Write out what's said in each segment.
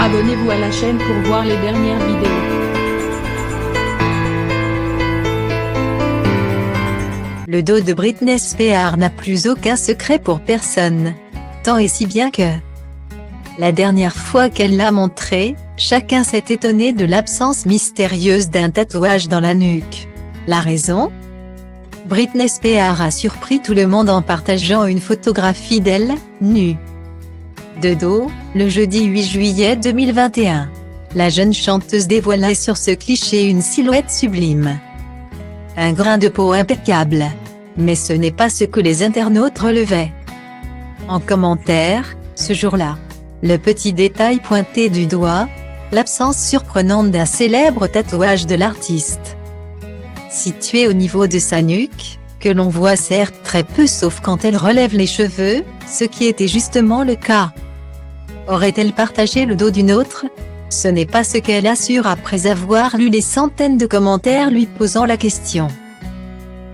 Abonnez-vous à la chaîne pour voir les dernières vidéos. Le dos de Britney Spears n'a plus aucun secret pour personne. Tant et si bien que, la dernière fois qu'elle l'a montré, chacun s'est étonné de l'absence mystérieuse d'un tatouage dans la nuque. La raison ? Britney Spears a surpris tout le monde en partageant une photographie d'elle, nue, de dos, le jeudi 8 juillet 2021. La jeune chanteuse dévoilait sur ce cliché une silhouette sublime. Un grain de peau impeccable. Mais ce n'est pas ce que les internautes relevaient. En commentaire, ce jour-là, le petit détail pointé du doigt, l'absence surprenante d'un célèbre tatouage de l'artiste. Situé au niveau de sa nuque, que l'on voit certes très peu sauf quand elle relève les cheveux, ce qui était justement le cas. Aurait-elle partagé le dos d'une autre ? Ce n'est pas ce qu'elle assure après avoir lu les centaines de commentaires lui posant la question.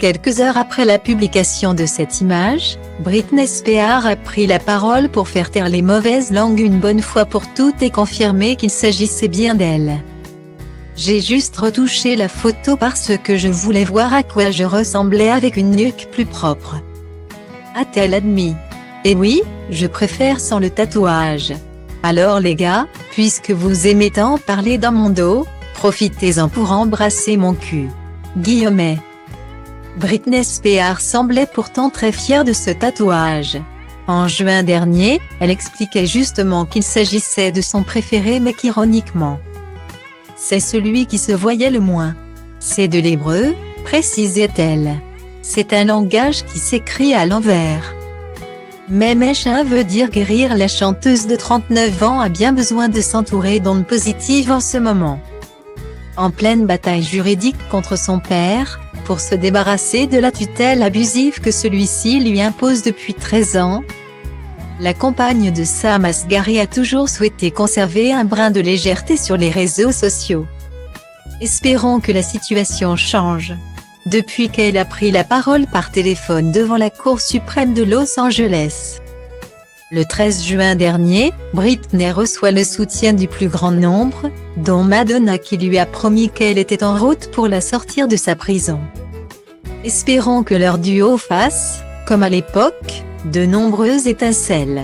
Quelques heures après la publication de cette image, Britney Spears a pris la parole pour faire taire les mauvaises langues une bonne fois pour toutes et confirmer qu'il s'agissait bien d'elle. J'ai juste retouché la photo parce que je voulais voir à quoi je ressemblais avec une nuque plus propre, a-t-elle admis. Et oui, je préfère sans le tatouage. Alors les gars, puisque vous aimez tant parler dans mon dos, profitez-en pour embrasser mon cul. Guillemets. Britney Spears semblait pourtant très fière de ce tatouage. En juin dernier, elle expliquait justement qu'il s'agissait de son préféré mais qu'ironiquement, c'est celui qui se voyait le moins. C'est de l'hébreu, précisait-elle. C'est un langage qui s'écrit à l'envers. Mais Méchin veut dire guérir. La chanteuse de 39 ans a bien besoin de s'entourer d'ondes positives en ce moment. En pleine bataille juridique contre son père, pour se débarrasser de la tutelle abusive que celui-ci lui impose depuis 13 ans, la compagne de Sam Asghari a toujours souhaité conserver un brin de légèreté sur les réseaux sociaux. Espérons que la situation change. Depuis qu'elle a pris la parole par téléphone devant la Cour suprême de Los Angeles. Le 13 juin dernier, Britney reçoit le soutien du plus grand nombre, dont Madonna qui lui a promis qu'elle était en route pour la sortir de sa prison. Espérons que leur duo fasse, comme à l'époque, de nombreuses étincelles.